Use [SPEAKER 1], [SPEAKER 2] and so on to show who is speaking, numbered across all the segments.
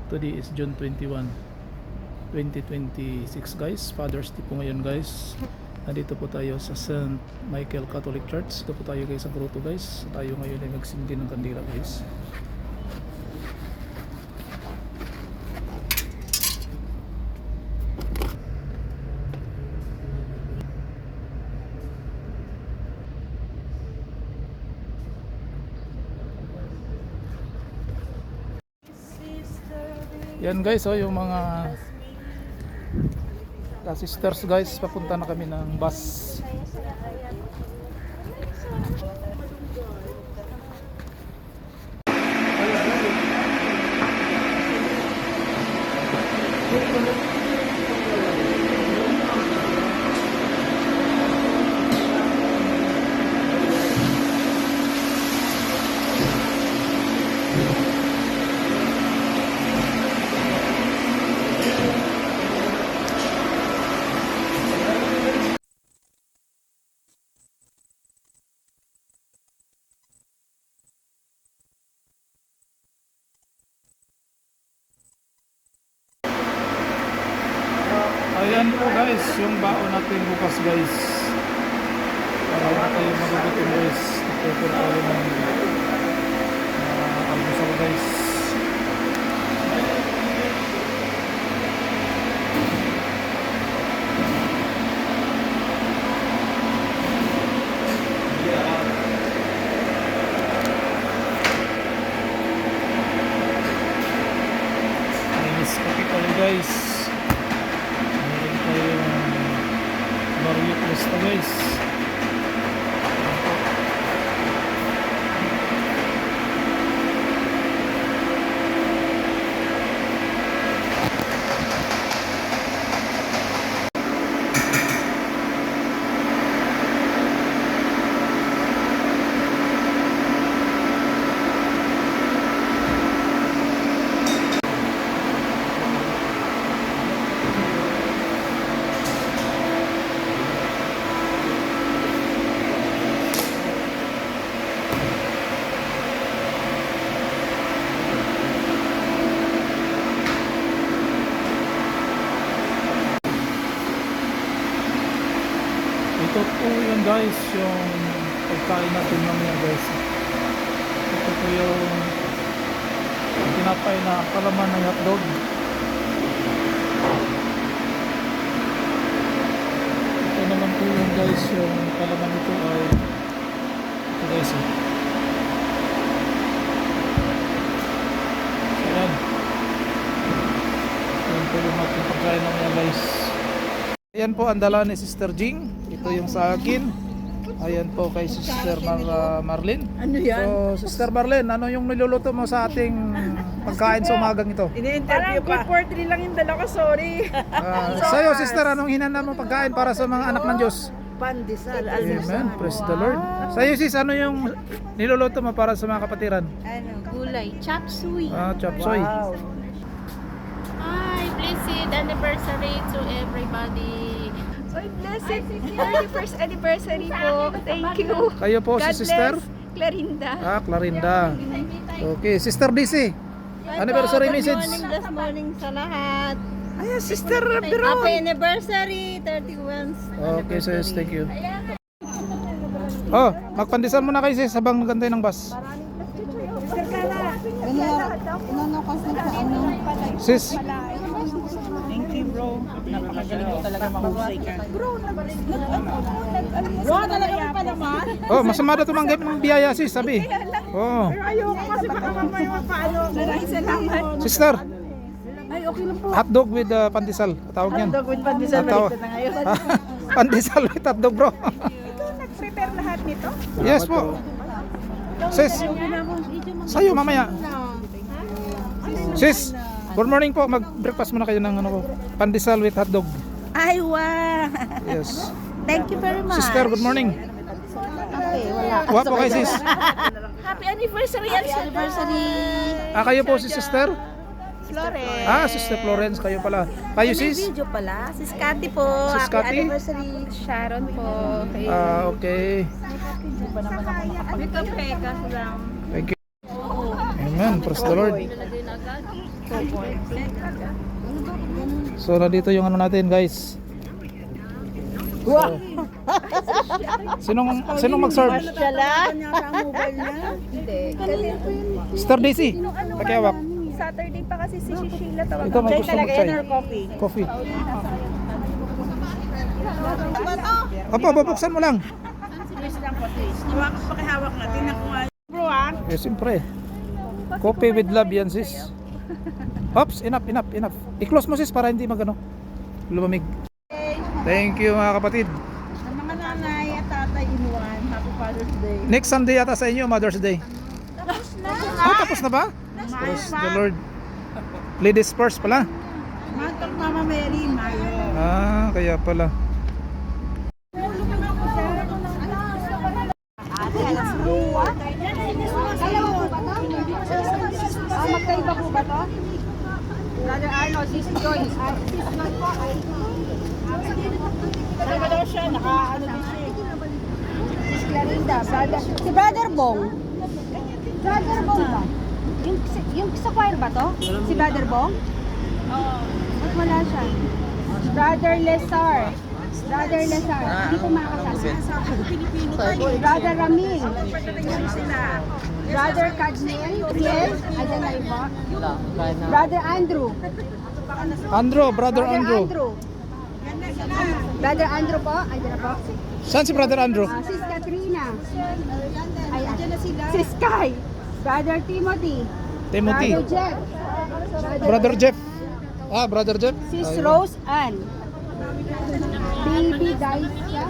[SPEAKER 1] Today is June 21, 2026 guys. Father's Day po ngayon guys. Nandito po tayo sa St. Michael Catholic Church. Dito po tayo guys sa Grotto guys. Tayo ngayon ay magsindi ng kandila guys. Yan guys, oh, yung mga sisters guys, papunta na kami ng bus. Ayan po guys, yung baon natin bukas guys. Para na tayo magugutom guys. Ito po tayo ng almusal guys. Linis capital guys. Barrio Cresta guys. Ito po yun guys, yung pagkain natin mamaya guys. Ito po yung tinapay na palaman ng hotdog. Ito naman po yun guys, yung palaman nito ay ito guys. Ayan. Ayan po yung ating pagkain mamaya guys. Ayan po ang dala ni Sister Jing. Ito yung sa akin. Ayan po kay Sister Marlene.
[SPEAKER 2] Ano yan?
[SPEAKER 1] So, Sister Marlene, ano yung niluluto mo sa ating pagkain sa umagang ito?
[SPEAKER 2] Ini-interview pa. Parang 4-3 lang yung dala ko, sorry.
[SPEAKER 1] Sa'yo, Sister, anong hinanda mo pagkain para sa mga anak ng Diyos?
[SPEAKER 2] Pandesal.
[SPEAKER 1] Amen. Praise the Lord. Sa'yo, sis, ano yung niluluto mo para sa mga kapatiran?
[SPEAKER 3] Ano, gulay, chop suey.
[SPEAKER 1] Chop suey.
[SPEAKER 2] Wow.
[SPEAKER 3] Hi, blessed anniversary to everybody.
[SPEAKER 4] Oy, blessed 31st anniversary po. Thank you.
[SPEAKER 1] Kayo po, si
[SPEAKER 4] God
[SPEAKER 1] Sister?
[SPEAKER 4] bless. Clarinda.
[SPEAKER 1] Clarinda. Okay, Sister DC. Anniversary message.
[SPEAKER 3] Good morning sa lahat.
[SPEAKER 2] Ayan, Sister
[SPEAKER 3] Happy
[SPEAKER 2] Biro.
[SPEAKER 3] anniversary, 31st.
[SPEAKER 1] Okay, sis, thank you. Oh, magpandesal muna kayo sis habang nagantay ng bus. Sis,
[SPEAKER 2] Thank you, bro. Napakagaling mo talaga mahusay ka.
[SPEAKER 4] Bro,
[SPEAKER 2] Bro, talaga mo pa naman?
[SPEAKER 1] oh, masama daw tumanggap ng biyaya sis, sabi. Oh,
[SPEAKER 2] Pero ayoko kasi baka mamaya mapaano.
[SPEAKER 4] maraming salamat.
[SPEAKER 1] sister,
[SPEAKER 2] Ay, okay lang po.
[SPEAKER 1] hotdog with pandesal. Tawag niyan.
[SPEAKER 2] Hotdog with pandesal.
[SPEAKER 1] Tawag.
[SPEAKER 2] Baliktad na ngayon.
[SPEAKER 1] Pandesal with hotdog, bro.
[SPEAKER 4] Ikaw nag-prepare lahat nito?
[SPEAKER 1] Yes po. Sis, sa'yo mamaya. Sis, good morning po. Mag-breakfast muna kayo ng ano ko. Pandesal with hotdog.
[SPEAKER 4] Ay, wow.
[SPEAKER 1] Yes.
[SPEAKER 4] Thank you very much.
[SPEAKER 1] Sister, good morning.
[SPEAKER 3] Okay, wala.
[SPEAKER 1] Wapo kayo sis.
[SPEAKER 4] Happy anniversary.
[SPEAKER 3] Anniversary.
[SPEAKER 1] Kayo po si Sister?
[SPEAKER 4] Florence.
[SPEAKER 1] Sister Florence, kayo pala. Kayo sis?
[SPEAKER 4] Video pala. Sis Cathy po.
[SPEAKER 1] Sis
[SPEAKER 4] Happy
[SPEAKER 1] Cathy?
[SPEAKER 4] anniversary. Sharon po. Okay.
[SPEAKER 1] Okay.
[SPEAKER 4] Ito pre, kaso lang.
[SPEAKER 1] Thank you. Amen. Praise the Lord.
[SPEAKER 3] Nilagay na agad.
[SPEAKER 1] So nandito yung ano natin guys.
[SPEAKER 2] Wow!
[SPEAKER 1] Sinong mag-serve?
[SPEAKER 2] Mashallah! Hindi.
[SPEAKER 1] Sister Daisy. Pakiawak.
[SPEAKER 4] Saturday pa kasi si Sheila tawag.
[SPEAKER 1] Ito may
[SPEAKER 2] Chai
[SPEAKER 1] gusto
[SPEAKER 2] talaga yan
[SPEAKER 1] mag-chai.
[SPEAKER 2] or coffee?
[SPEAKER 1] Coffee. Opo, babuksan mo lang.
[SPEAKER 2] Twist lang po, twist. Pakihawak natin na kung bro ah.
[SPEAKER 1] Eh, siyempre. Coffee with love yan, sis. Ops, enough. I-close mo, sis, para hindi magano lumamig. Thank you, mga kapatid.
[SPEAKER 2] Sa mga nanay at tatay inuwan, Happy Father's Day.
[SPEAKER 1] Next Sunday yata sa inyo, Mother's Day.
[SPEAKER 2] Tapos na!
[SPEAKER 1] Tapos na ba? Praise the Lord. Ladies first pala.
[SPEAKER 2] Month of Mama Mary, Mayo.
[SPEAKER 1] Kaya pala.
[SPEAKER 4] Magkaiba po ba to? Brother Arnold, Sis Joyce.
[SPEAKER 2] Talaga daw siya, naka-ano din siya.
[SPEAKER 4] Sis Clarinda. Si Brother Bong. Brother Bong ba? Yung sa choir ba to? Si Brother Bong? Oo. Ba't wala siya? Brother Lesar. Brother Lesar. Hindi ko makakasama. Brother Ramil. Brother Kadnil. Yes. Ayan na iba. Brother Andrew.
[SPEAKER 1] Brother Andrew.
[SPEAKER 4] Brother Andrew po. Ayan na po.
[SPEAKER 1] Saan si Brother Andrew?
[SPEAKER 4] Sis Katrina. Ayan. Sis Kai. Brother Timothy. Brother Jeff.
[SPEAKER 1] Brother Jeff. Brother Jeff.
[SPEAKER 4] Sis
[SPEAKER 1] Ayun.
[SPEAKER 4] Rose Ann. Baby Daisha.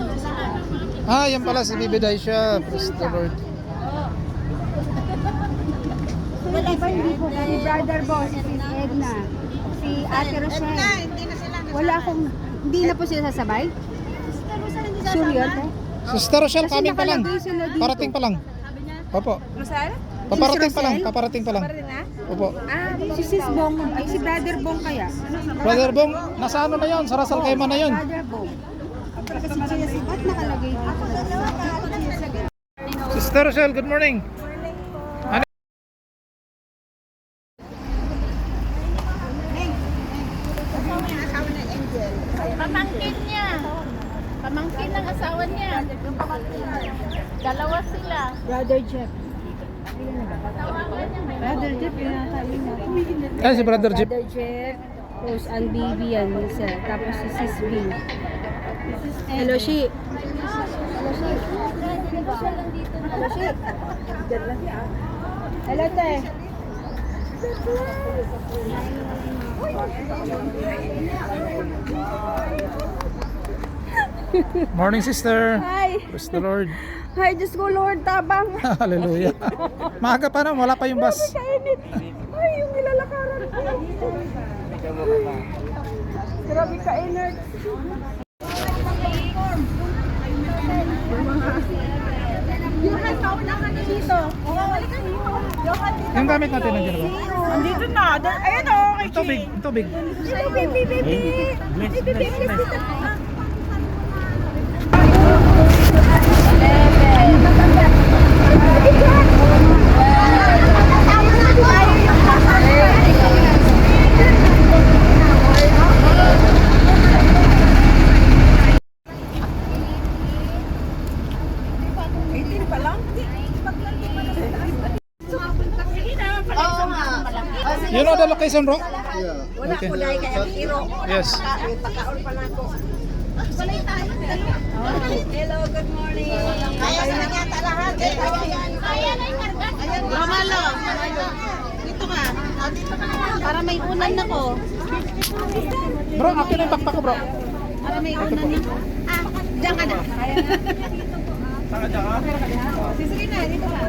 [SPEAKER 1] Yan pala si Bibi Daisha. Praise the Lord.
[SPEAKER 4] Iba hindi po. Si Brother Boss, si Sis Edna, si Ate Rochelle. Wala akong, hindi na po sila sasabay? Sure yun, eh?
[SPEAKER 1] Sister Rochelle,
[SPEAKER 4] Kasi
[SPEAKER 1] coming pa lang.
[SPEAKER 4] nakalagay sila dito.
[SPEAKER 1] Parating pa lang. Opo.
[SPEAKER 2] Rosal?
[SPEAKER 1] Paparating pa lang. Opo.
[SPEAKER 4] Si Sis Bong, ay si Brother Bong kaya?
[SPEAKER 1] Brother Bong, nasa ano na yon? Sa Rasal Kayman na yon.
[SPEAKER 4] Brother Bong. Kasi ba't nakalagay dito?
[SPEAKER 1] Sister Rochelle, good morning.
[SPEAKER 3] Pamangkin niya. Pamangkin ng asawa niya. Dalawa sila.
[SPEAKER 4] Brother Jeff.
[SPEAKER 3] Brother Jeff, pinatali na.
[SPEAKER 1] Si Brother Jeep.
[SPEAKER 4] Brother Jeff, Rose and Baby yan, isa. Tapos si Sis B. Hello, Shi. Hello, Shi. Hello, Shi. Hello, te.
[SPEAKER 1] Morning, sister.
[SPEAKER 4] Hi.
[SPEAKER 1] Praise the Lord.
[SPEAKER 4] Hi, Diyos ko, Lord, tabang.
[SPEAKER 1] Hallelujah. Maaga pa na, wala pa yung bus.
[SPEAKER 4] Kainit. Ay, yung nilalakaran ko. Grabe ka-inert. Johan, mauna ka na dito.
[SPEAKER 1] Yung gamit natin nandiyan ba?
[SPEAKER 2] Andito na. Ayun o.
[SPEAKER 1] Yung tubig, yung tubig.
[SPEAKER 4] Baby, baby. Baby, baby, dito.
[SPEAKER 1] You know the location, bro?
[SPEAKER 2] Wala
[SPEAKER 1] Okay.
[SPEAKER 2] kulay kaya hero.
[SPEAKER 1] Yes.
[SPEAKER 2] Pagkaon pa na ako. Hello, good morning. Kaya sa yata lahat. Ayan, Mamalo. Dito ka. Dito ka na.
[SPEAKER 3] Para may unan na ko.
[SPEAKER 1] Bro, akin yung backpack ko, bro.
[SPEAKER 3] Para may unan na.
[SPEAKER 2] Diyan ka na. Sige na, dito ka.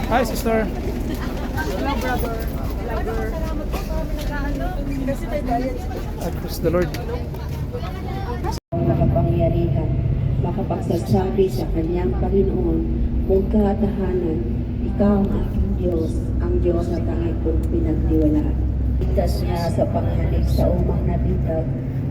[SPEAKER 1] Hi, sister. Praise the Lord.
[SPEAKER 5] Makapangyarihan, makapagsasabi sa kanyang Panginoon, kung katahanan, ikaw ang aking Diyos, ang Diyos at ang aking pinagtiwalaan. Ligtas niya sa panganib sa umang nabitag,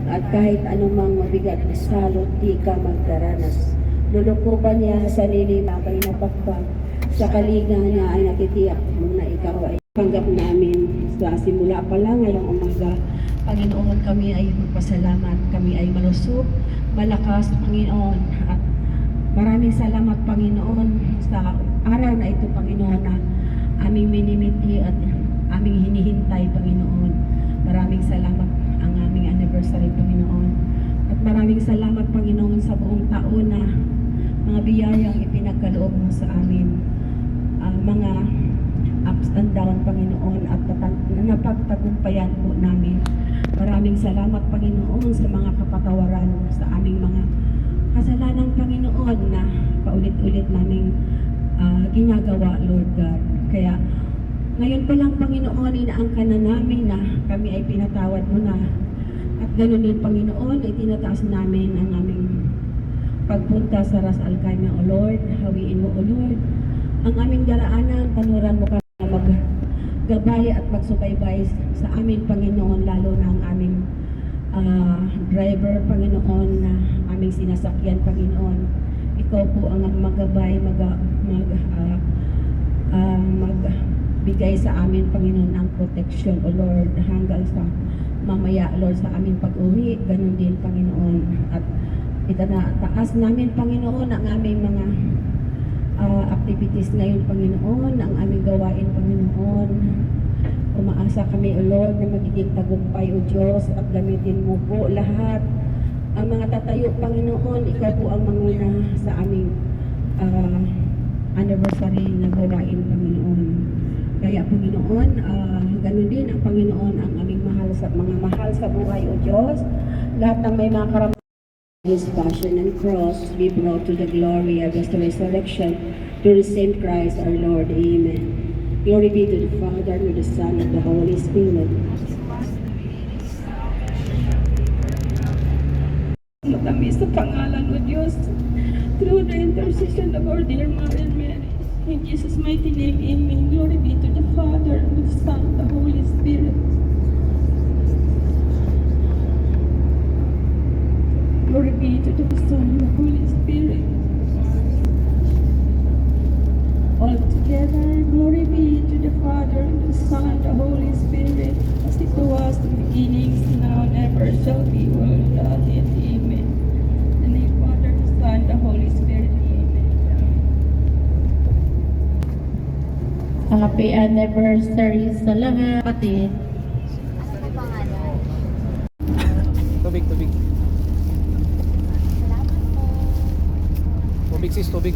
[SPEAKER 5] at kahit anumang mabigat na salot, di ka magdaranas. Lulukupan niya sa sarili na kay napakpag, sa kalinga niya ay nakitiyak mong na ikaw ay Tanggap namin sa simula pa lang ngayong umaga. Panginoon, kami ay magpasalamat. Kami ay malusog, malakas, Panginoon. At maraming salamat, Panginoon, sa araw na ito, Panginoon, na aming minimiti at aming hinihintay, Panginoon. Maraming salamat ang aming anniversary, Panginoon. At maraming salamat, Panginoon, sa buong taon na mga biyayang ipinagkaloob mo sa amin. Mga ups and down, Panginoon, at napagtagumpayan po namin. Maraming salamat, Panginoon, sa mga kapatawaran sa aming mga kasalanan, Panginoon, na paulit-ulit naming ginagawa, Lord God. Kaya ngayon pa lang, Panginoon, inaangkan na namin na kami ay pinatawad mo na. At ganoon din, Panginoon, itinataas namin ang aming pagpunta sa Ras Al Khaimah, O Lord. Hawiin mo, O Lord, ang aming daraanan, tanuran mo kami na maggabay at magsubaybay sa amin, Panginoon, lalo na ang aming driver, Panginoon, na aming sinasakyan, Panginoon. Ikaw po ang maggabay, magbigay sa amin, Panginoon, ang protection, O Lord, hanggang sa mamaya, Lord, sa aming pag-uwi. Ganun din, Panginoon. At itataas namin, Panginoon, ang aming mga activities ngayon, Panginoon, ang aming gawain, Panginoon. Umaasa kami, O Lord, na magiging tagumpay, O Diyos, at gamitin mo po lahat ang mga tatayo, Panginoon. Ikaw po ang manguna sa aming anniversary na gawain, Panginoon. Kaya, Panginoon, ganun din ang Panginoon ang aming mga mahal sa buhay, O Diyos. Lahat ng may mga karamdaman, His passion and cross be brought to the glory of His resurrection through the same Christ our Lord. Amen. Glory be to the Father, and to the Son, and the Holy Spirit. Matamis sa pangalan o Diyos, through the intercession of our dear Mother Mary. In Jesus' mighty name, Amen. Glory be to the Father, and to the Son, and the Holy Spirit. Glory be to the Son and the Holy Spirit. All together, glory be to the Father and the Son and the Holy Spirit, as it was in the beginning, now and ever shall be, world without end. Amen. In the name of the Father, the Son, and the Holy Spirit. Amen.
[SPEAKER 3] Happy anniversary sa lahat. Kapatid.
[SPEAKER 1] Tubig. Tubig, sis, tubig.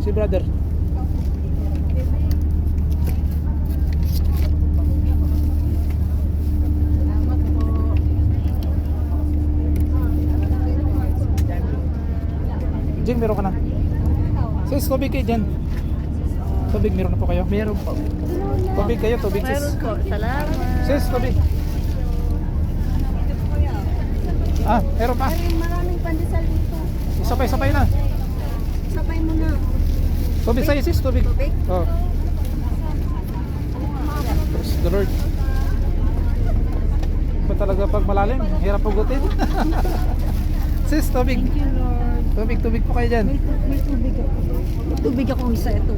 [SPEAKER 1] Si brother. Jing, meron ka na. Sis, tubig kayo dyan. Tubig, meron na po kayo? Meron po. Tubig kayo, tubig, sis.
[SPEAKER 3] Meron po. Salamat.
[SPEAKER 1] Sis, tubig. Meron pa.
[SPEAKER 4] Maraming pandesal dito.
[SPEAKER 1] Isapay na.
[SPEAKER 4] Sabay mo na.
[SPEAKER 1] Tubig sa'yo, sis, tubig.
[SPEAKER 4] Tubig?
[SPEAKER 1] Oh. Praise the Lord. Ba talaga pag malalim? Hirap pugutin. Sis, tubig.
[SPEAKER 4] Thank you, Lord.
[SPEAKER 1] Tubig po kayo dyan.
[SPEAKER 4] May tubig ako. May tubig akong isa ito.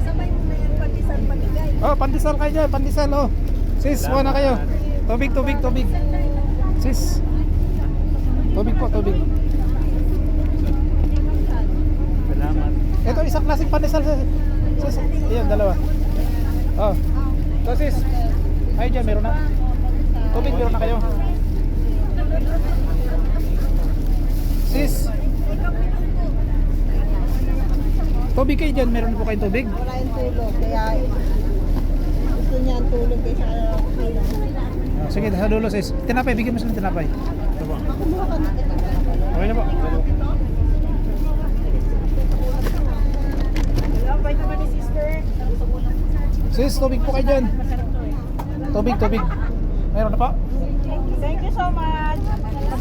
[SPEAKER 4] Sabay mo na yan, pandesal, paligay.
[SPEAKER 1] Oh, pandesal kayo dyan, pandesal, oh. Sis, na kayo. Tubig. Sis. Tubig po.
[SPEAKER 6] Salamat.
[SPEAKER 1] Ito, isang klaseng pandesal, sis. Iyan, dalawa. Oh. So, sis. Kayo dyan, meron na. Tubig, meron na kayo. Sis. Tubig kayo dyan, meron po kayong tubig?
[SPEAKER 2] Wala yung tulog, kaya gusto niya ang tulog kaysa
[SPEAKER 1] Sige, sa dulo, sis. Tinapay, bigyan mo sila ng tinapay. Ito po. Okay na po. Sis, tubig po kayo dyan. Tubig. Meron na po?
[SPEAKER 2] Thank you so much.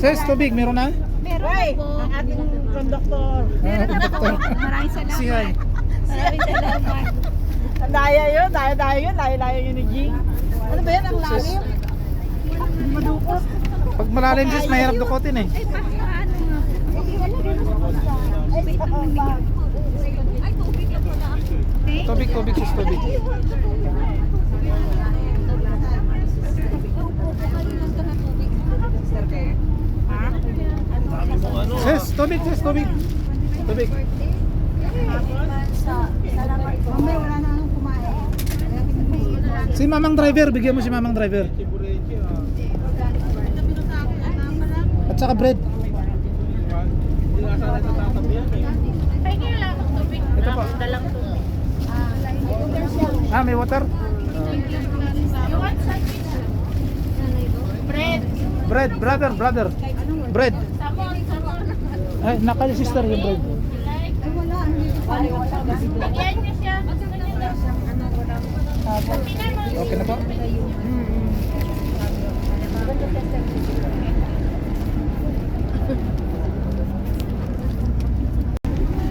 [SPEAKER 1] Sis, tubig, meron na?
[SPEAKER 2] Meron po. Ang ating conductor.
[SPEAKER 1] Doktor.
[SPEAKER 4] Maraming salamat.
[SPEAKER 1] Si Hay.
[SPEAKER 3] Maraming salamat.
[SPEAKER 2] Ang daya yun, daya yun ni Jing. Ano ba yan, ang lalim? Madukot.
[SPEAKER 1] Pag malalim, sis, mahirap dukotin eh.
[SPEAKER 3] Ay, paano nga po?
[SPEAKER 2] Ay,
[SPEAKER 3] Ay, tubig ako na. tubig?
[SPEAKER 1] Tubig sis, tubig. Sis, tubig. Tubig.
[SPEAKER 4] Mamaya wala na akong kumain.
[SPEAKER 1] Si mamang driver, bigyan mo si mamang driver. At saka bread.
[SPEAKER 3] Pahingin lang ng tubig.
[SPEAKER 1] Ito po.
[SPEAKER 3] Dalang tubig.
[SPEAKER 1] May water?
[SPEAKER 3] You want sandwich? Bread.
[SPEAKER 1] Bread, brother. Bread.
[SPEAKER 3] Samon.
[SPEAKER 1] Ay, naka sister yung bread.
[SPEAKER 3] Like. Bigyan niyo siya. Pinan mo.
[SPEAKER 1] Okay na po?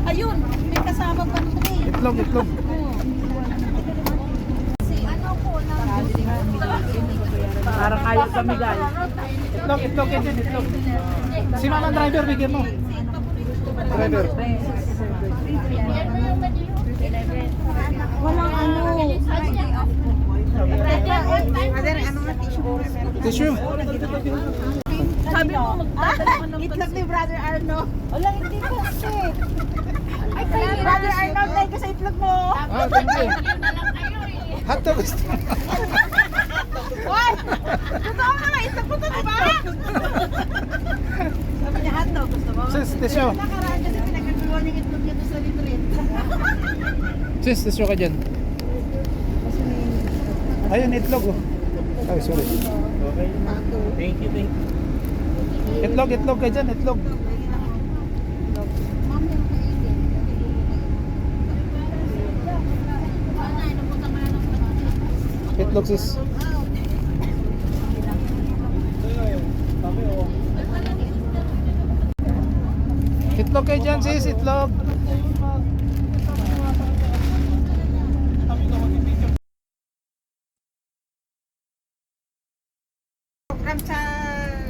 [SPEAKER 2] Ayun, may kasama pa rin.
[SPEAKER 1] Itlog.
[SPEAKER 2] Parang ayaw kami guys.
[SPEAKER 1] Itlog yan din, itlog. Si mamang driver, bigyan mo. Driver.
[SPEAKER 3] Bigyan mo yung madiyo.
[SPEAKER 4] Walang ano.
[SPEAKER 2] Brother, ano nga tissue?
[SPEAKER 1] Tissue.
[SPEAKER 2] Sabi mo, itlog ni Brother Arno.
[SPEAKER 4] Wala, hindi kasi.
[SPEAKER 2] Ay, Brother Arno, tayo ka sa itlog mo.
[SPEAKER 1] Thank you.
[SPEAKER 3] Yun na lang kayo eh.
[SPEAKER 1] Hotdog gusto.
[SPEAKER 2] What? Totoo nga, itlog mo to, di ba? Sabi niya, hotdog, gusto mo?
[SPEAKER 1] Sis, tissue.
[SPEAKER 2] Nakaraan kasi pinagkagawa ng itlog niya sa retreat.
[SPEAKER 1] Sis, tissue ka dyan. Ayun, itlog oh. Ay, sorry.
[SPEAKER 6] Okay. Thank you.
[SPEAKER 1] Itlog ka dyan, itlog. Itlog sis. Itlog kayo dyan sis, itlog.
[SPEAKER 2] Program sa,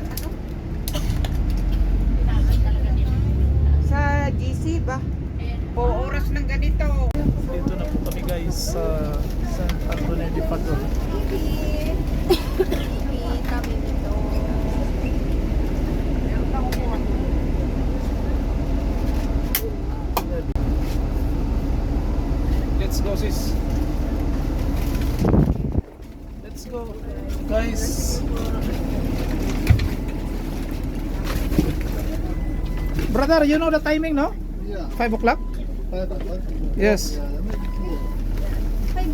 [SPEAKER 2] ano? Sa GC ba? O oras ng ganito.
[SPEAKER 1] Dito na po kami guys sa San Antonio de Padua. Let's go sis. Let's go guys. Brother, you know the timing, no?
[SPEAKER 7] Yeah,
[SPEAKER 1] 5 o'clock?
[SPEAKER 7] 5 o'clock.
[SPEAKER 1] Yes.
[SPEAKER 7] Yeah, that makes sense.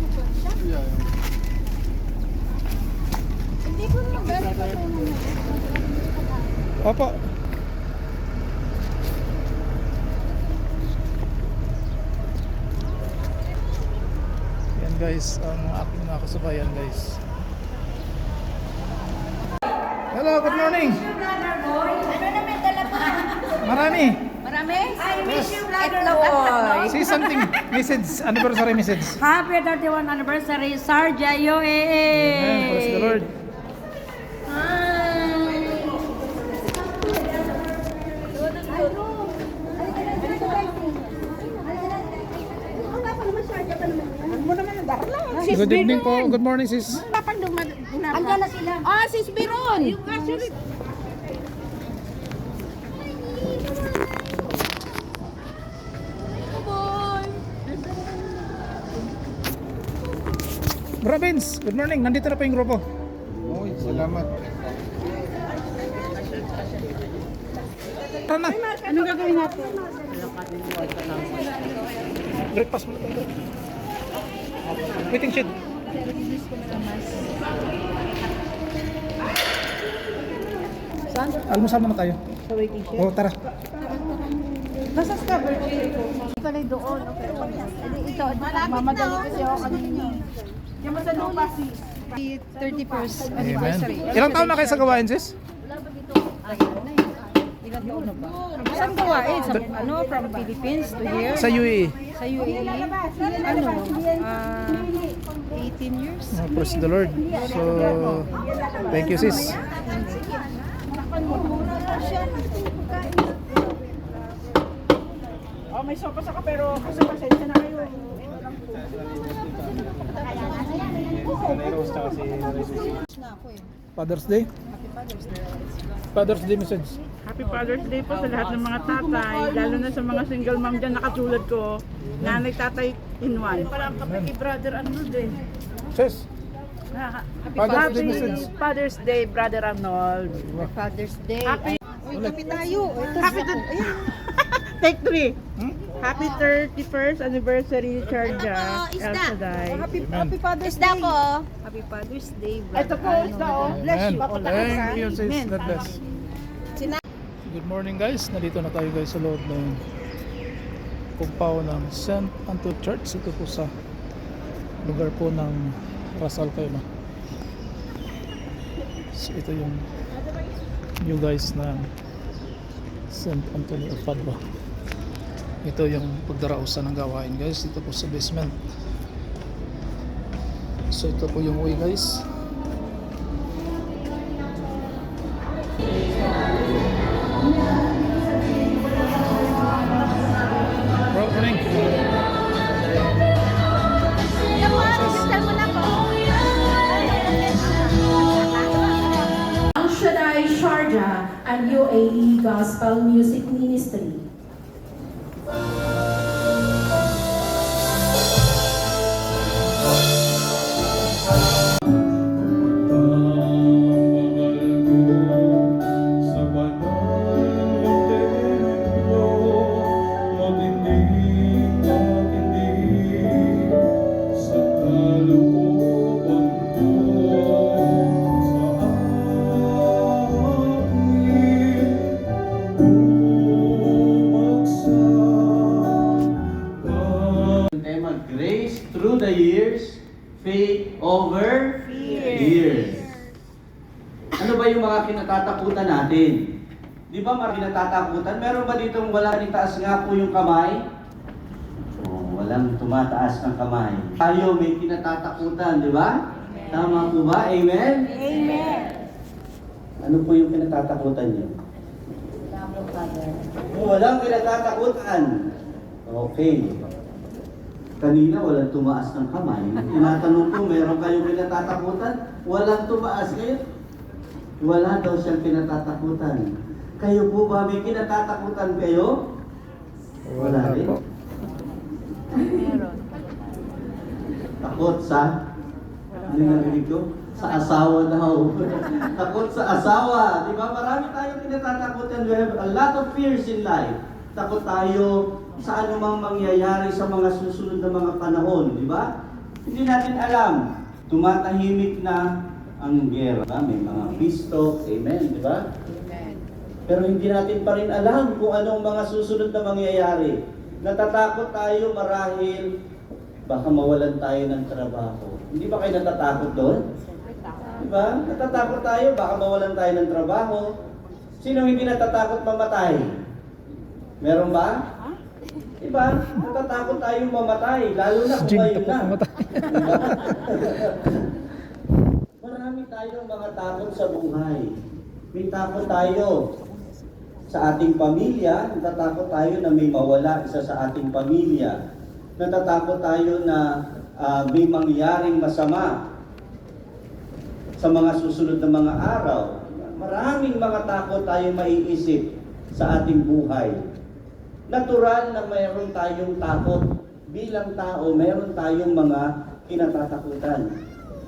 [SPEAKER 7] Yeah,
[SPEAKER 4] Hindi ko naman galing pa ito.
[SPEAKER 1] Opo. Yan guys, ang aking mga kasubayan guys. Hello, good morning. Marami. See something, message, anniversary message.
[SPEAKER 4] Happy 31 anniversary, Sarja
[SPEAKER 1] Amen, praise the Lord. Good evening po, good morning sis.
[SPEAKER 4] Andiyan na sila.
[SPEAKER 2] Ah, sis Biron!
[SPEAKER 1] Bro Vince, good morning, nandito na po yung grupo.
[SPEAKER 7] Oy, salamat.
[SPEAKER 1] Tara na,
[SPEAKER 2] Anong gagawin natin?
[SPEAKER 1] breakfast muna tayo. Waiting shed.
[SPEAKER 2] Saan?
[SPEAKER 1] Almusal muna tayo.
[SPEAKER 2] Sa waiting shed?
[SPEAKER 1] Oh, tara.
[SPEAKER 2] Nasa Discovery.
[SPEAKER 4] Pala doon. Okay. Ito,
[SPEAKER 2] Mamadali kasi ako kanina. Diyan mo sa lupa, sis. 31st
[SPEAKER 1] Amen. Ilang taon na kayo sa gawain sis?
[SPEAKER 2] Saan gawain? Sa, ano, from Philippines to here?
[SPEAKER 1] Sa UAE.
[SPEAKER 2] Sa UAE? Ano? 18 years?
[SPEAKER 1] Oh, praise the Lord. So, thank you sis.
[SPEAKER 2] Oh, may sopa sa ka pero kasi pasensya na kayo. Ito lang.
[SPEAKER 1] Father's Day? Father's Day message.
[SPEAKER 2] Happy Father's Day po sa lahat ng mga tatay, lalo na sa mga single mom dyan nakatulad ko, nanay, tatay in one. Parang kapatid brother Arnold eh.
[SPEAKER 1] Sis, Father's Day message.
[SPEAKER 2] Father's Day, Brother Arnold.
[SPEAKER 4] Father's Day.
[SPEAKER 2] Happy,
[SPEAKER 4] Happy tayo. Ito
[SPEAKER 2] happy to, take 3. Happy 31st anniversary, Charja, El Shaddai.
[SPEAKER 4] Happy Father's Day. ko. Happy Father's Day,
[SPEAKER 2] Ito po, isda oh. Bless you.
[SPEAKER 1] Thank you, sis.
[SPEAKER 2] Amen.
[SPEAKER 1] God bless. Good morning guys. Nandito na tayo guys sa loob ng compound ng St. Anto Church. Ito po sa lugar po ng Rasal kayo na. So, ito yung new guys na St. Anthony of Padua. Ito yung pagdarausan ng gawain guys. Ito po sa basement. So ito po yung way guys. Morning.
[SPEAKER 8] Al Shaddai Sharjah and UAE Gospel Music Ministry.
[SPEAKER 6] Sa banal na templo, matinding sa kalooban ko, sa aking bumagsak.
[SPEAKER 9] Tema, Grace through the years, faith over years. Ano ba yung mga kinatatakutan natin? Di ba mga kinatatakutan? Meron ba ditong wala itaas nga po yung kamay? Oh, walang tumataas ng kamay. Tayo may kinatatakutan, di ba? Tama po ba? Amen? Amen. Ano po yung kinatatakutan niyo? Walang kinatatakutan. Okay. Kanina walang tumaas ng kamay. Tinatanong ko, meron kayong kinatatakutan? Walang tumaas ngayon. Wala daw siyang kinatatakutan. Kayo po ba may kinatatakutan kayo? Wala rin. Takot sa? Ano yung narinig ko? Sa asawa daw. Takot sa asawa. Di ba? Marami tayong kinatatakutan. We have a lot of fears in life. Takot tayo sa anumang mangyayari sa mga susunod na mga panahon. Di ba? Hindi natin alam. Tumatahimik na ang gera. May mga peace talk. Amen. Di ba? Pero hindi natin pa rin alam kung anong mga susunod na mangyayari. Natatakot tayo marahil baka mawalan tayo ng trabaho. Hindi ba kayo natatakot doon? Diba? Natatakot tayo, baka mawalan tayo ng trabaho. Sino hindi natatakot mamatay? Meron ba? Diba? Natatakot tayong mamatay, lalo na kung ngayon na. Diba? Marami tayong mga takot sa buhay. May takot tayo sa ating pamilya, natatakot tayo na may mawala isa sa ating pamilya. Natatakot tayo na may mangyaring masama sa mga susunod na mga araw. Maraming mga takot tayong maiisip sa ating buhay. Natural na mayroon tayong takot. Bilang tao, mayroon tayong mga kinatatakutan.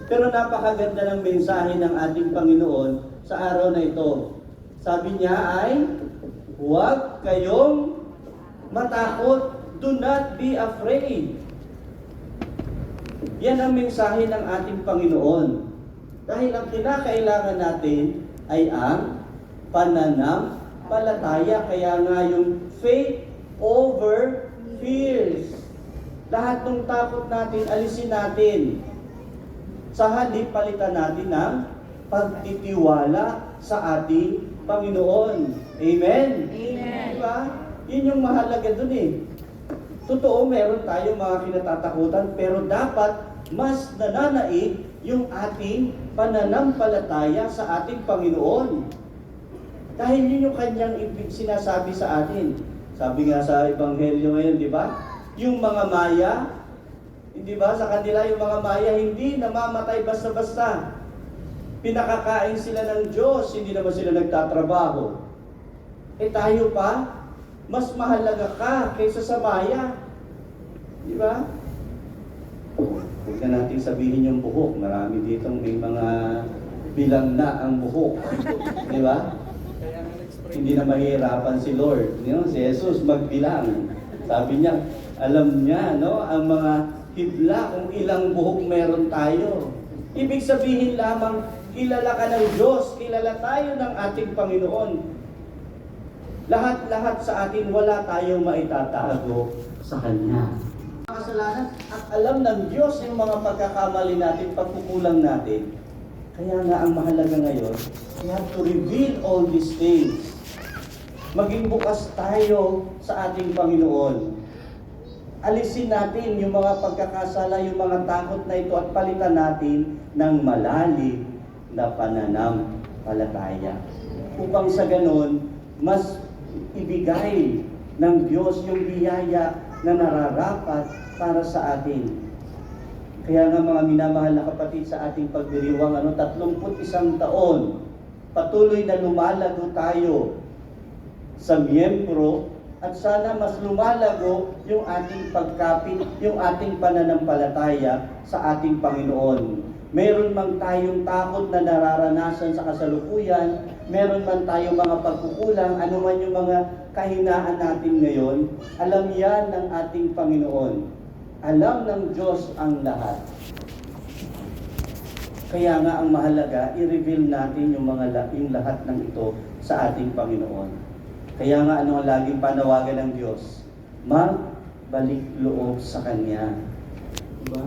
[SPEAKER 9] Pero napakaganda ng mensahe ng ating Panginoon sa araw na ito. Sabi niya ay, huwag kayong matakot. Do not be afraid. Yan ang mensahe ng ating Panginoon. Dahil ang kinakailangan natin ay ang pananampalataya. Kaya nga yung faith over fears. Lahat ng takot natin, alisin natin. Sa halip, palitan natin ng pagtitiwala sa ating Panginoon. Amen? Amen. Diba? Yun yung mahalaga dun eh. Totoo, meron tayong mga kinatatakutan, pero dapat mas nananaig yung ating pananampalataya sa ating Panginoon. Dahil yun yung kanyang sinasabi sa atin. Sabi nga sa Ebanghelyo ngayon, di ba? Yung mga maya, Hindi ba? Sa kanila yung mga Maya hindi namamatay basta-basta. Pinakakain sila ng Diyos, hindi naman sila nagtatrabaho. Tayo pa, mas mahalaga ka kaysa sa Maya. Di ba? Huwag na natin sabihin yung buhok. Marami ditong may mga bilang na ang buhok. Di ba? Hindi na mahirapan si Lord. Si Jesus magbilang. Sabi niya, alam niya, no, ang mga hibla kung ilang buhok meron tayo. Ibig sabihin lamang, kilala ka ng Diyos, kilala tayo ng ating Panginoon. Lahat-lahat sa atin, wala tayong maitatago sa Kanya. Kasalanan at alam ng Diyos yung mga pagkakamali natin, pagkukulang natin. Kaya nga ang mahalaga ngayon, we have to reveal all these things. Maging bukas tayo sa ating Panginoon. Alisin natin yung mga pagkakasala, yung mga takot na ito at palitan natin ng malalim na pananampalataya. Upang sa ganon, mas ibigay ng Diyos yung biyaya na nararapat para sa atin. Kaya nga mga minamahal na kapatid sa ating pagdiriwang, 31 taon, patuloy na lumalago tayo sa miyembro at sana mas lumalago yung ating pagkapit, yung ating pananampalataya sa ating Panginoon. Meron man tayong takot na nararanasan sa kasalukuyan, meron man tayong mga pagkukulang, ano man yung mga kahinaan natin ngayon, alam yan ng ating Panginoon. Alam ng Diyos ang lahat. Kaya nga ang mahalaga, i-reveal natin yung lahat ng ito sa ating Panginoon. Kaya nga ano ang laging panawagan ng Diyos? Magbalik loob sa Kanya. Diba?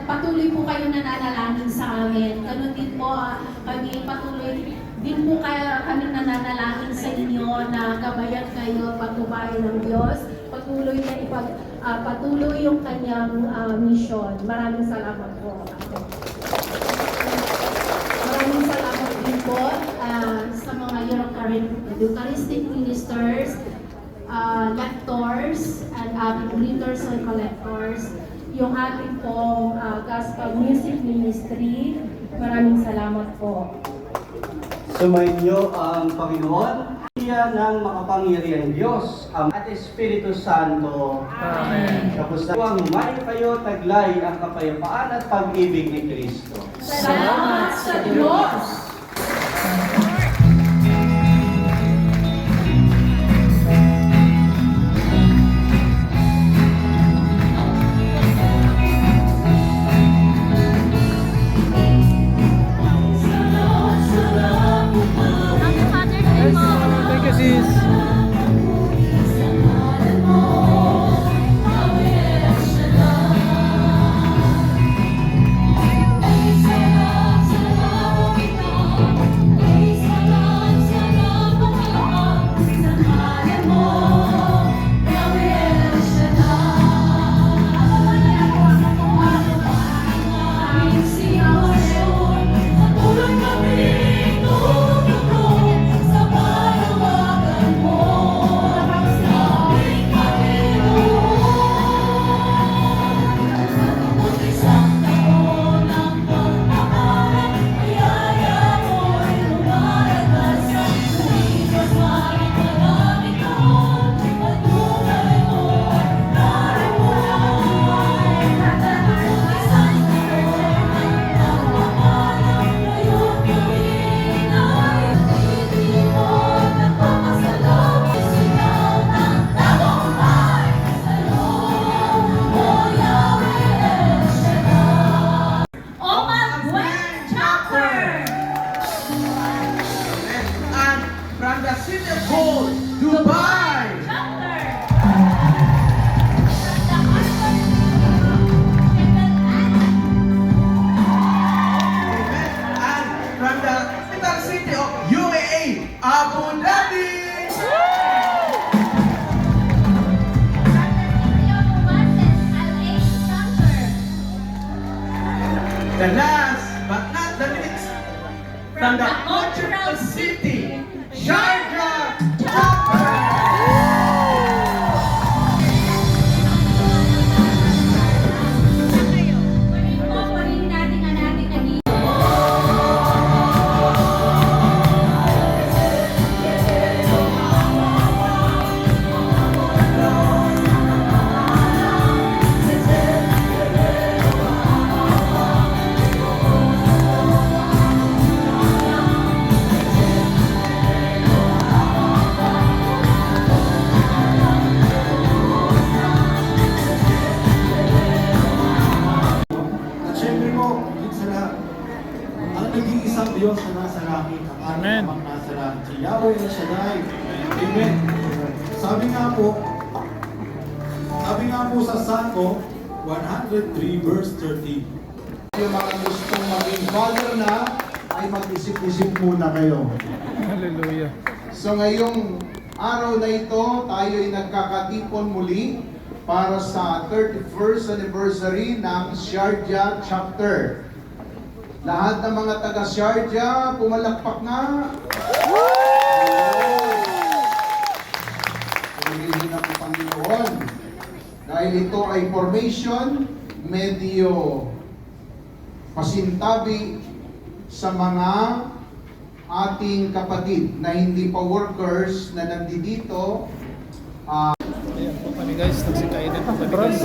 [SPEAKER 8] Patuloy po kayo nananalangin sa amin. Ganun din po, kami patuloy din po kami nananalangin sa inyo na gabayan kayo, pagtubayan ng Diyos, patuloy na patuloy yung kanyang misyon. Maraming salamat po. Maraming salamat din po sa mga Eucharistic ministers, lectors, and readers and collectors, yung ating pong Gospel Music Ministry. Maraming salamat po.
[SPEAKER 9] Sumainyo ang Panginoon, siya ng makapangyarihan Diyos, ang at Espiritu Santo. Amen. Tapos na humayo kayo, taglay ang kapayapaan at pag-ibig ni Kristo.
[SPEAKER 8] Salamat sa Diyos!
[SPEAKER 6] Praise the last but not the least, from the cultural city, Sharjah Chapter!
[SPEAKER 8] Kunin natin ang ating kanina.
[SPEAKER 6] At syempre po, higit sa lahat, ang nag-iisang Diyos na nasa langit, ang ating
[SPEAKER 1] Amen.
[SPEAKER 6] Amang nasa langit, si Yahweh El Shaddai. Amen. Sabi nga po sa Sanko 103 verse 13.
[SPEAKER 7] Yung mga gustong maging father na, ay mag-isip-isip muna kayo.
[SPEAKER 1] Hallelujah.
[SPEAKER 7] So ngayong araw na ito, tayo ay nagkakatipon muli para sa 31st anniversary ng Sharjah Chapter. Lahat ng mga taga Sharjah, pumalakpak na. Pumilihin ang Panginoon. Dahil ito ay formation, medyo pasintabi sa mga ating kapatid na hindi pa workers na nandito.
[SPEAKER 1] Ayan po kami guys, nagsikain din po kami guys.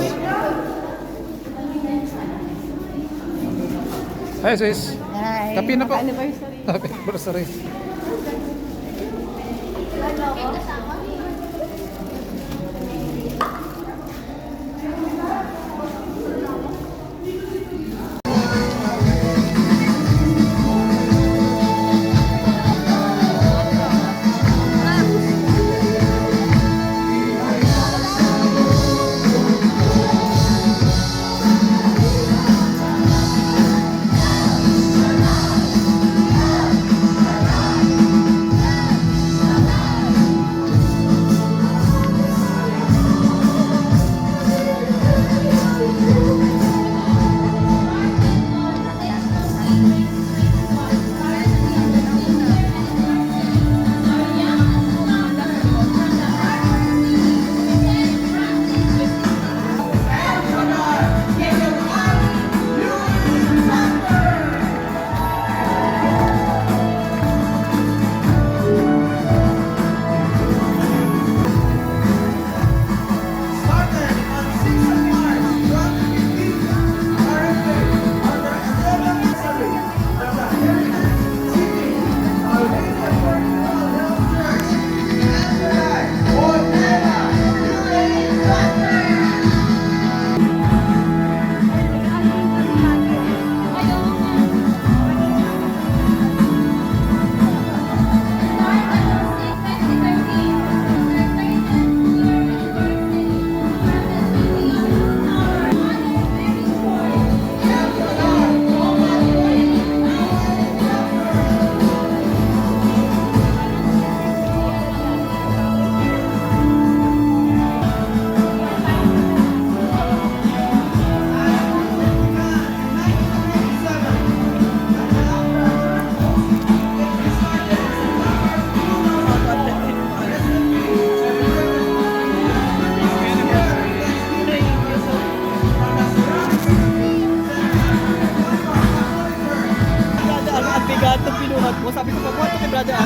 [SPEAKER 1] Hi sis.
[SPEAKER 4] Hi.
[SPEAKER 1] Kapi na po.
[SPEAKER 4] Anniversary.
[SPEAKER 1] Happy anniversary.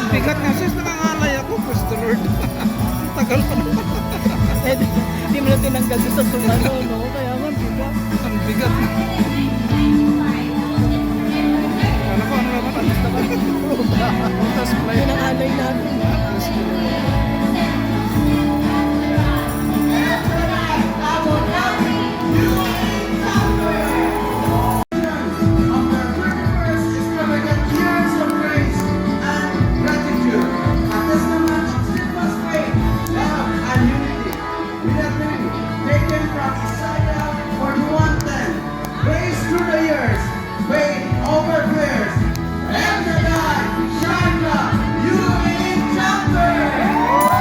[SPEAKER 10] Bigat nga sis, nakangalay ako, praise the Lord. Tagal pa naman.
[SPEAKER 2] Hindi mo na tinanggal sa sumano, no? Kaya nga, bigat.
[SPEAKER 10] Ang bigat. Ano ko, ano naman, alis na ba? Tapos play.
[SPEAKER 2] Yun ang alay natin.
[SPEAKER 6] Over players, and the guy, Shanga, you in chapter!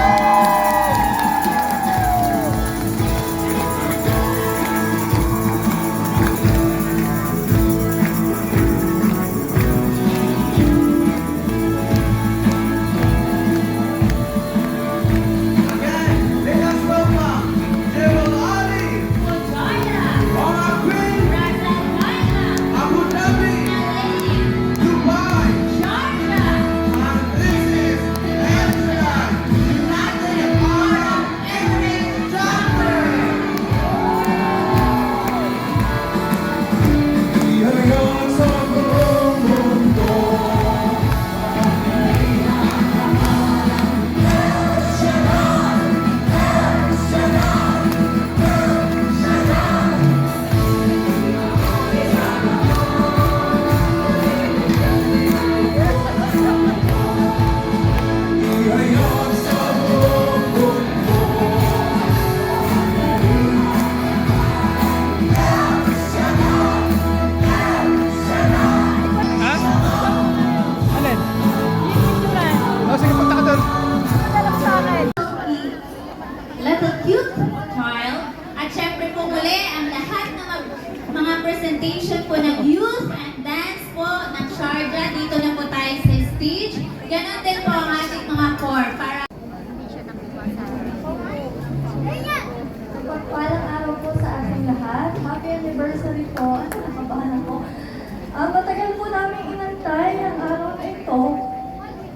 [SPEAKER 11] anniversary po. Nakabahan ako. Matagal po namin inantay ang araw na ito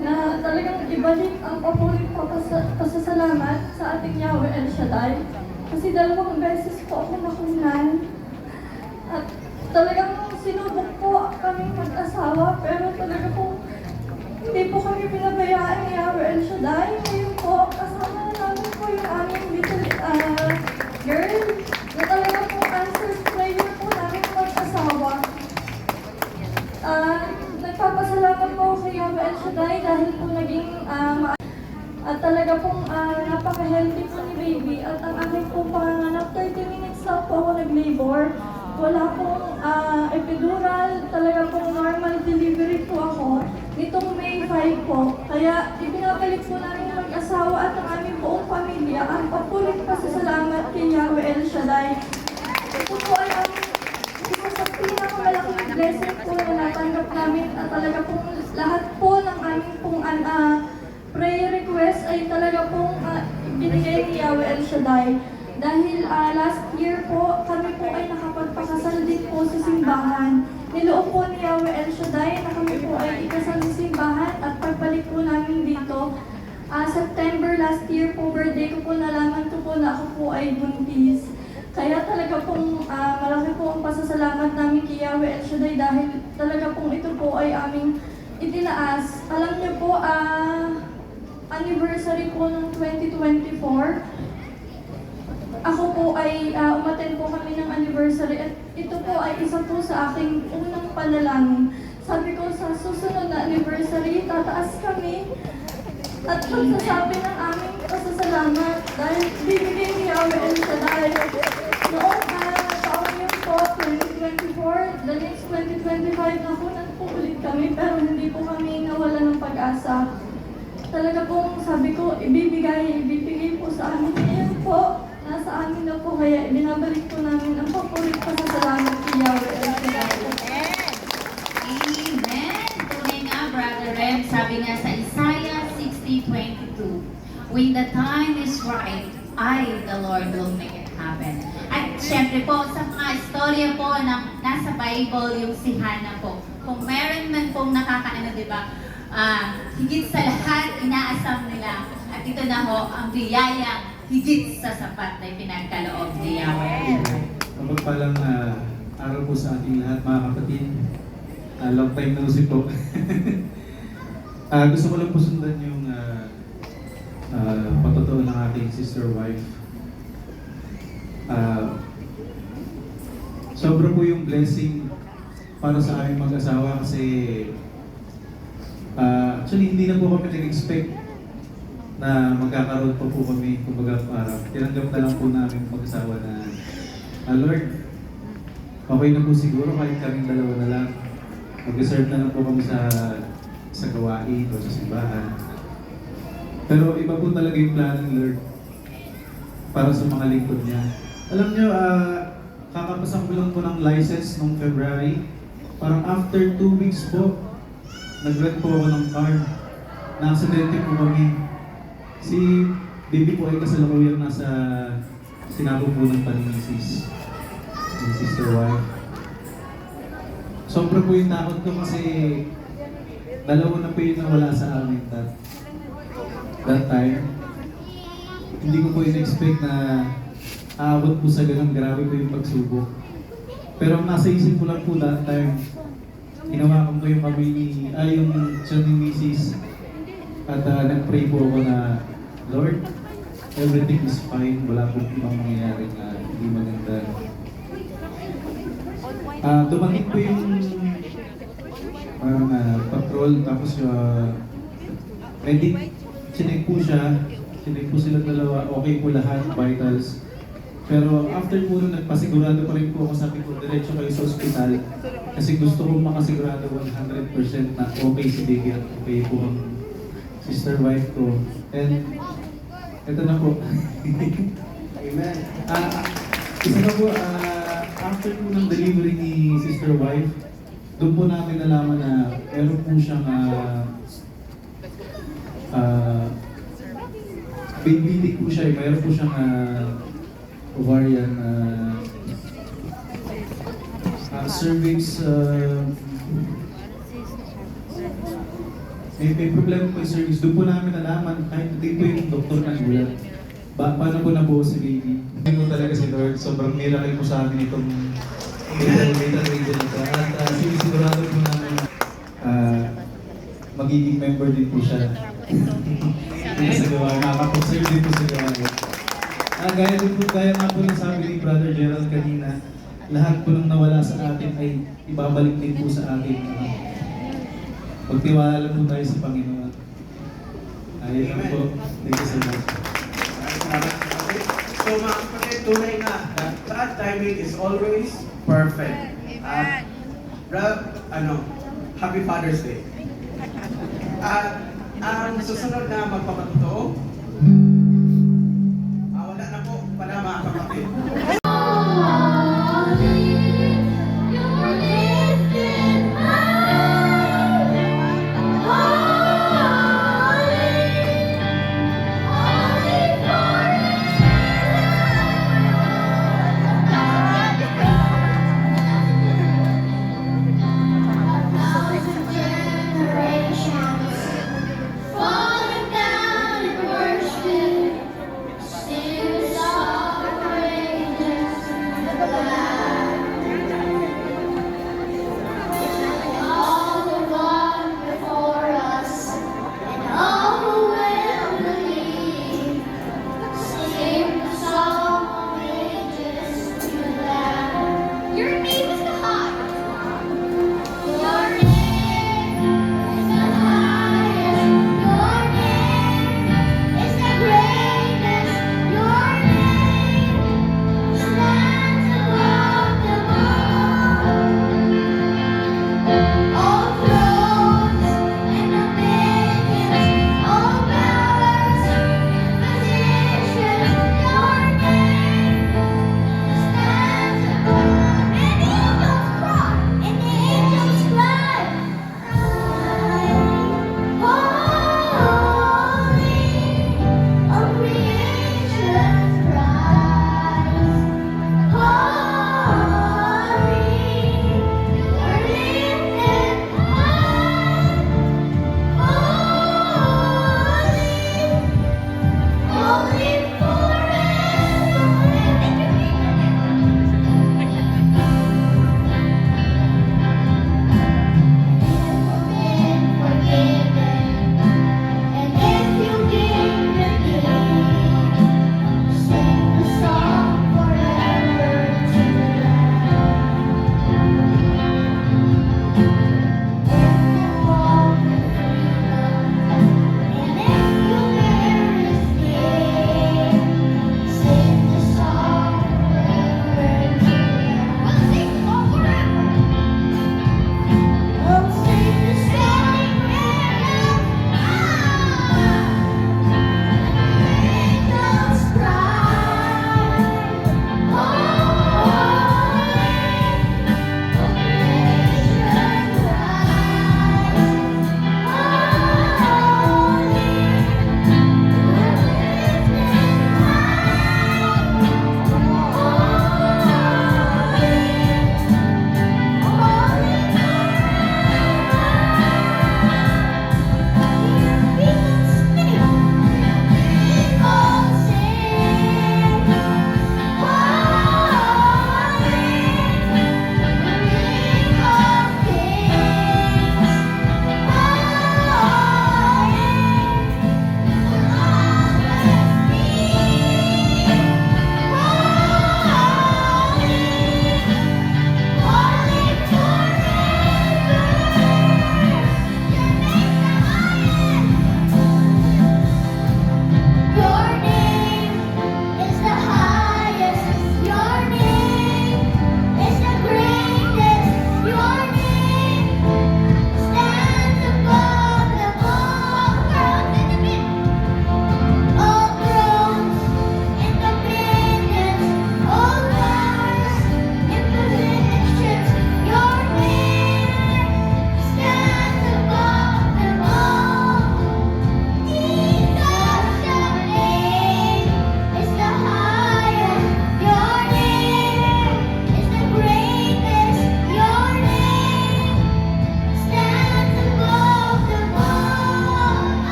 [SPEAKER 11] na talagang ibalik ang papuling pasasalamat sa ating Yahweh El Shaddai. Kasi 2 beses po ako nakunan. At talagang sinubok po kaming mag-asawa, pero talaga po hindi po kami pinabayaan ni Yahweh El Shaddai. Ngayon po, kasama na namin po yung aming little girl na talaga po answers prayer po namin mag-asawa. Nagpapasalamat po kay Yahweh El Shaddai dahil po naging at talaga pong napaka-healthy po ni baby. At ang aking pong panganganak, 30 minutes lang po ako nag-labor. Wala pong epidural, talaga pong normal delivery po ako. Nitong May 5 po. Kaya ibinabalik po namin ng mag-asawa at ang aming buong pamilya ang papuling pasasalamat kay Yahweh El Shaddai. Ito po ay ang isa sa pinakamalaking blessing po na natanggap namin at talaga pong lahat po ng aming pong prayer request ay talaga pong binigay ni Yahweh El Shaddai. Dahil last year po, kami po ay nakapagpakasal din po sa simbahan. Niloob po ni Yahweh El Shaddai na kami po ay ikasal sa simbahan at pagbalik po namin dito. September last year po, birthday ko po, nalaman ko po na ako po ay buntis. Kaya talaga pong malaki po ang pasasalamat namin kay Yahweh El Shaddai dahil talaga pong ito po ay aming itinaas. Alam niyo po, anniversary po ng 2024, ako po ay umattend po kami ng anniversary at ito po ay isa po sa aking unang panalangin. Sabi ko sa susunod na anniversary, tataas kami at pagsasabi ng aming pasasalamat dahil bibigay ni Yahweh El Shaddai. Noong taon yun po, 2024, the next 2025 na po ulit kami pero hindi po kami nawala ng pag-asa. Talaga pong sabi ko, ibibigay po sa amin. Ngayon po, nasa amin na po kaya ibinabalik po namin ang papulit pasasalamat kay Yahweh El Shaddai.
[SPEAKER 3] Amen! Tunay nga, Brother Rem, sabi nga sa Isaiah 60:22, when the time is right, I, the Lord, will make it happen. At syempre po, sa mga istorya po na nasa Bible, yung si Hannah po, kung meron man pong nakakaano, di ba, higit sa lahat, inaasam nila. At ito na ho, ang biyaya higit sa sapat na pinagkaloob ni Yahweh.
[SPEAKER 12] Mapagpalang araw po sa ating lahat, mga kapatid. Long time no see po. Gusto ko lang po sundan yung patotoo ng aking sister wife. Sobra po yung blessing para sa aming mag-asawa kasi actually hindi na po kami nag-expect na magkakaroon pa po kami, kumbaga tinanggap na lang po namin mag-asawa na Lord, okay na po siguro kahit kaming dalawa na lang. Mag-serve na lang po kami sa gawain o sa simbahan. Pero iba po talaga yung plano ng Lord para sa mga lingkod niya. Alam niyo, kakapasang ko lang po ng license noong February. Parang after 2 weeks po, nag-rent po ako ng car. Na-aksidente po kami. Si baby po ay kasalukuyang nasa sinabog po ng paninisis. Yung sister wife. Sobra po yung takot ko kasi dalawa na po yung nawala sa amin that time. Hindi ko po in-expect na aabot po sa ganun, grabe po yung pagsubok. Pero ang nasa isip ko lang po that time, hinawakan ko yung yung siya ni Mrs. At nag-pray po ako na, Lord, everything is fine, wala po ibang mangyayari na hindi maganda. Dumating po yung patrol, tapos medic, sinek po sila dalawa, okay po lahat, vitals. Pero after po nun, nagpasigurado pa rin po ako, sabi ko, diretso kayo sa ospital. Kasi gusto kong makasigurado 100% na okay si baby at okay po ang sister wife ko. And ito na po. Amen. Isa na po, after po ng delivery ni sister wife, doon po namin nalaman na meron po siyang baby po siya, mayroon po siyang ovarian cervix, may problema po yung cervix. Doon po namin nalaman, kahit hindi po yung doktor nagulat. Paano po nabuo si baby? Hindi po talaga si Lord, sobrang miracle po sa amin itong data region na ito. At sinisigurado po namin magiging member din po siya. Hindi sa gawa, nakakapag-serve din po sa gawa. Gaya nga po ng sabi ni Brother Gerald kanina, lahat po ng nawala sa atin ay ibabalik din po sa atin. Pagtiwala lang po tayo sa Panginoon. Ayun lang po. Thank you so much.
[SPEAKER 6] So mga kapatid, tunay na God's timing is always perfect. At Happy Father's Day. At ang susunod na magpapatotoo, wala na po pala mga kapatid.
[SPEAKER 3] Falling down and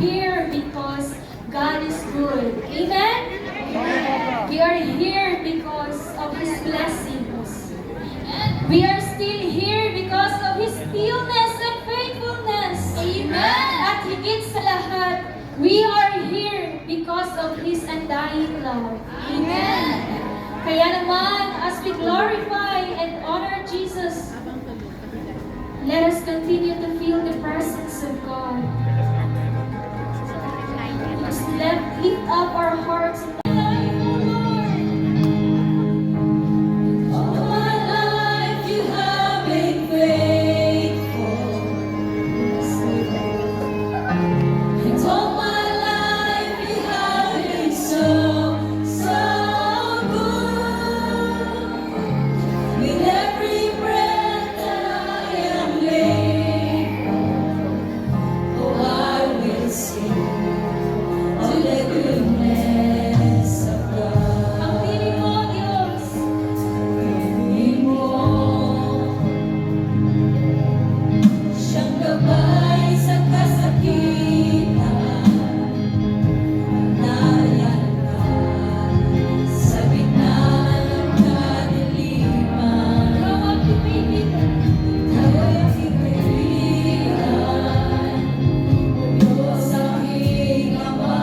[SPEAKER 11] here because God is good. Amen? We are here because of His blessings. We are still here because of His stillness and faithfulness. Amen. At higit sa lahat, we are here because of His undying love. Amen. Kaya naman, as we glorify and honor Jesus, let us continue to feel the presence of God. Let's lift up our hearts. All my life you have been faithful. And all my life you have been so, so good. With every breath that I am able, oh, I will sing of the goodness of God. Ang piling mo, Diyos. Piling mo. Siyang gabay sa kasakitan. Nariyan ka sa gitna ng kadiliman. Ikaw ang pipilitan. Ikaw ang pipilitan. Diyos aking Ama,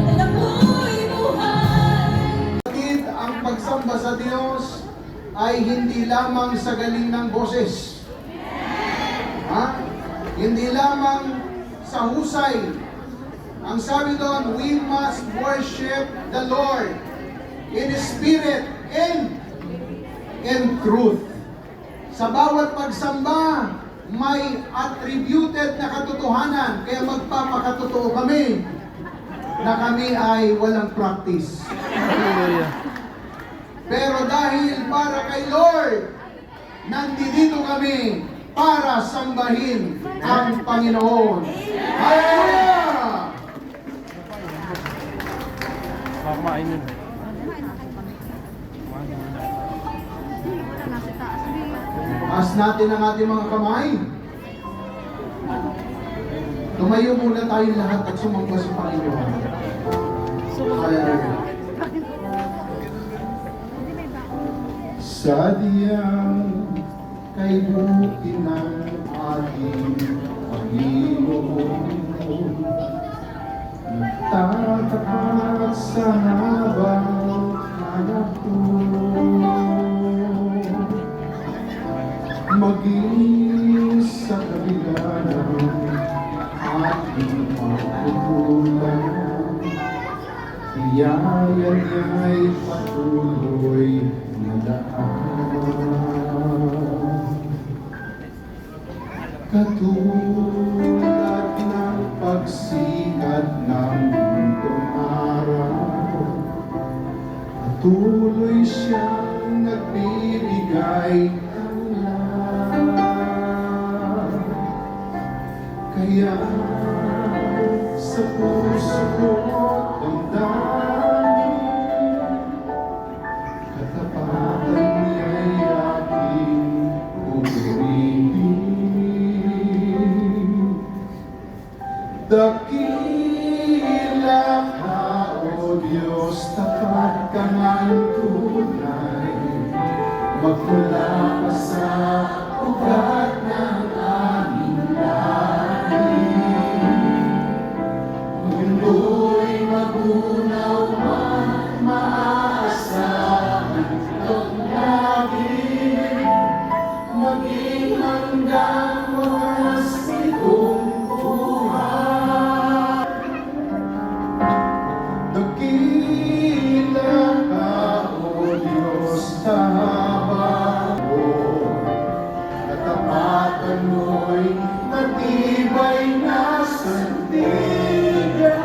[SPEAKER 11] at ako'y buhay.
[SPEAKER 7] Kapatid, ang pagsamba sa Diyos ay hindi lamang sa galing ng boses. Ha? Hindi lamang sa husay. Ang sabi doon, we must worship the Lord in spirit and in truth. Sa bawat pagsamba, may attributed na katotohanan. Kaya magpapakatotoo kami na kami ay walang practice.
[SPEAKER 1] Hallelujah.
[SPEAKER 7] Pero dahil para kay Lord, nandito kami para sambahin ang Panginoon. Hallelujah!
[SPEAKER 1] Kumain yun.
[SPEAKER 7] Taas natin ang ating mga kamay. Tumayo muna tayong lahat at sumamba sa Panginoon. Hallelujah. Sadyang kay buti ng ating Panginoon, nagtatapat sa habang hanap ko. Maging sa kabila ng ating pagkukulang, biyaya niya'y patuloy na daan. Katulad ng pagsikat ng buntong araw, patuloy siyang nagbibigay ng lahat. Kaya sa puso ko damdamin, katapatan niya'y aking pupurihin. Dakila ka, O Diyos, tapat ka ng tunay, magmula pa sa ugat ng aming lahi. Mundo'y magunaw man, maaasahan ang lagi, maging hanggang wakas itong buhay. Dakila ka, O Diyos, tahaba mo, katapatan mo'y matibay na sandigan.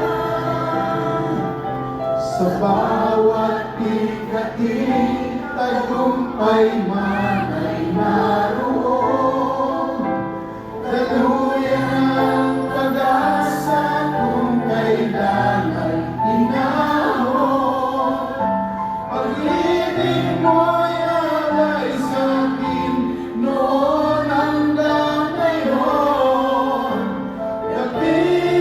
[SPEAKER 7] Sa bawat pikating tagumpay man ay naroon, daluyan ang pag-asa kung kailan ay inahon. Pag-ibig mo'y alay sa akin noon hanggang ngayon. Dakila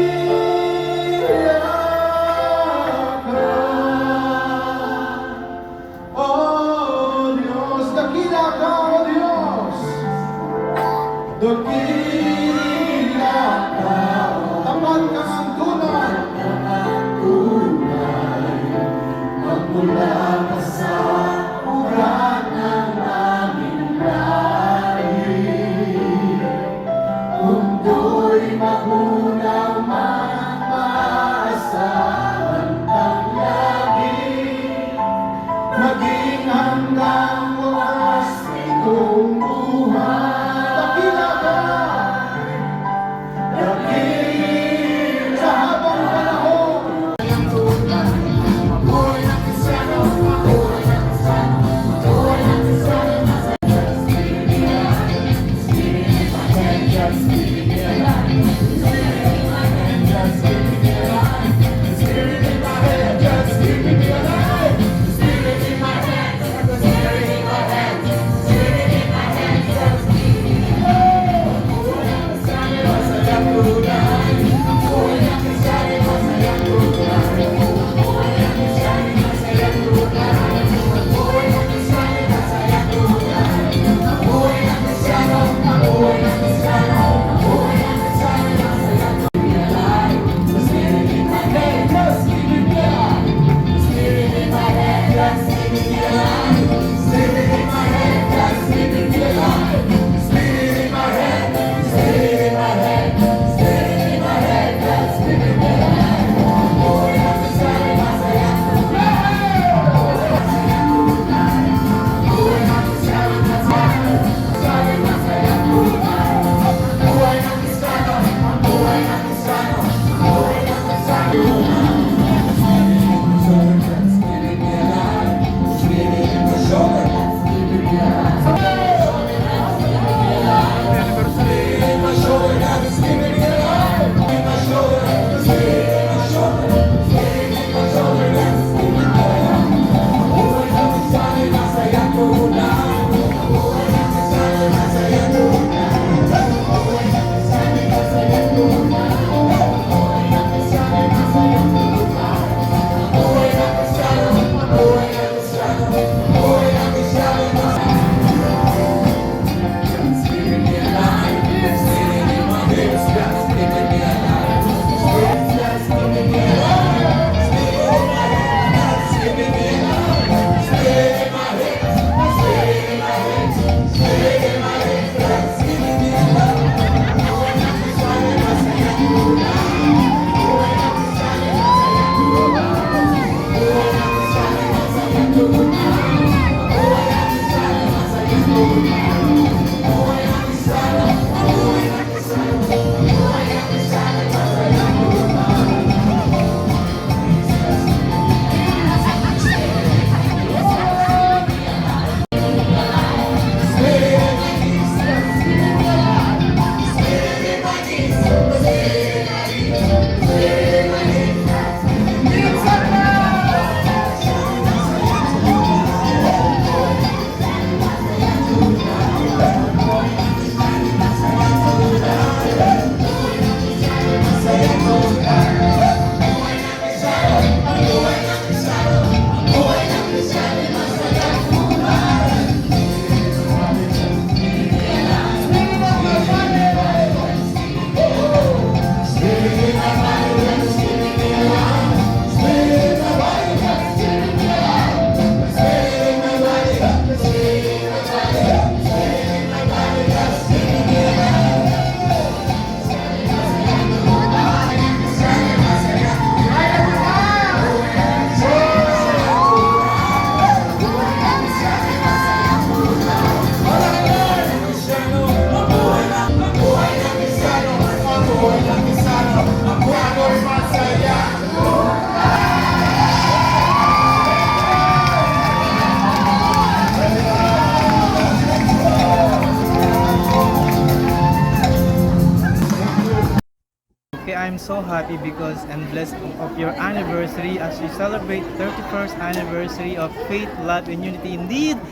[SPEAKER 10] Okay, I'm so happy because and blessed of your anniversary as we celebrate 31st anniversary of faith, love, and unity. Indeed,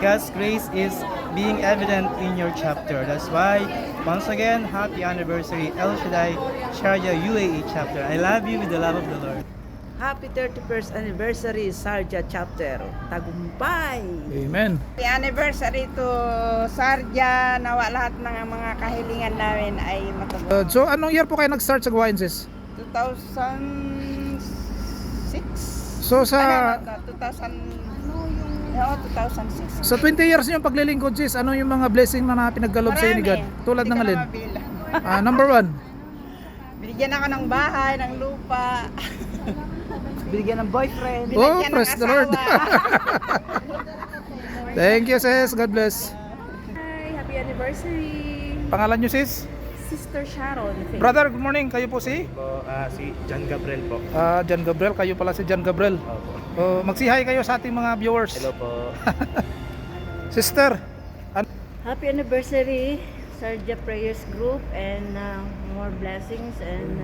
[SPEAKER 10] God's grace is being evident in your chapter. That's why, once again, happy anniversary, El Shaddai Sharjah UAE chapter. I love you with the love of the Lord.
[SPEAKER 2] Happy 31st anniversary, Sharjah chapter. Tagumpay!
[SPEAKER 1] Amen.
[SPEAKER 2] Happy anniversary to Sharjah. Nawa lahat ng mga kahilingan namin ay matupad.
[SPEAKER 1] So anong year po kayo nag-start sa gawain, sis?
[SPEAKER 2] 2006?
[SPEAKER 1] So sa
[SPEAKER 2] 2006.
[SPEAKER 1] sa 20 years niyo paglilingkod, sis, ano yung mga blessing na pinagkaloob sa inyo ni God? Tulad ng alin? Number 1.
[SPEAKER 2] Binigyan ako ng bahay, ng lupa. Binigyan ng boyfriend.
[SPEAKER 1] Oh,
[SPEAKER 2] Binigyan
[SPEAKER 1] praise
[SPEAKER 2] ng
[SPEAKER 1] the Lord.
[SPEAKER 2] asawa.
[SPEAKER 1] Thank you, sis. God bless.
[SPEAKER 4] Hi, happy anniversary.
[SPEAKER 1] Pangalan niyo, sis?
[SPEAKER 4] Sister Sharon.
[SPEAKER 1] Brother, good morning. Kayo po si?
[SPEAKER 13] Si John Gabriel po.
[SPEAKER 1] John Gabriel. Kayo pala si John Gabriel. Magsi-hi kayo sa ating mga viewers.
[SPEAKER 13] Hello po.
[SPEAKER 1] Sister.
[SPEAKER 14] Happy anniversary, Sharjah Prayers Group, and more blessings and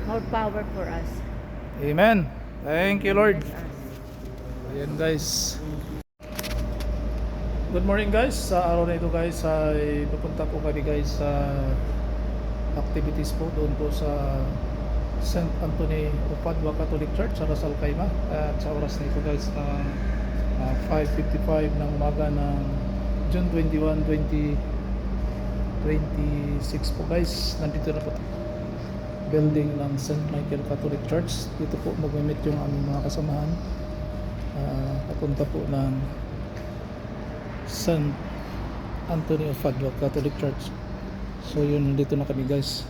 [SPEAKER 14] more power for us.
[SPEAKER 1] Amen. Thank you, Lord. Ayan, guys. Good morning, guys. Sa araw na ito, guys, ay pupunta po kami, guys, sa activities po doon po sa St. Anthony of Padua Catholic Church sa Rasal Kayma. At sa oras na ito, guys, na 5:55 ng umaga ng June 21, 2026 po, guys. Nandito na po building ng St. Michael Catholic Church. Dito po mag-meet yung aming mga kasamahan. Papunta po ng St. Anthony of Padua Catholic Church. So yun, dito na kami, guys.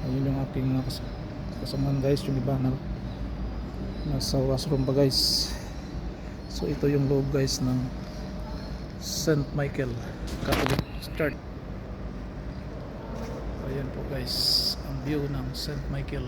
[SPEAKER 1] Ayun yung aking mga kasamahan, guys. Yung iba na nasa washroom pa, guys. So ito yung loob, guys, ng St. Michael Catholic Church. Ayan po, guys. ang view ng St. Michael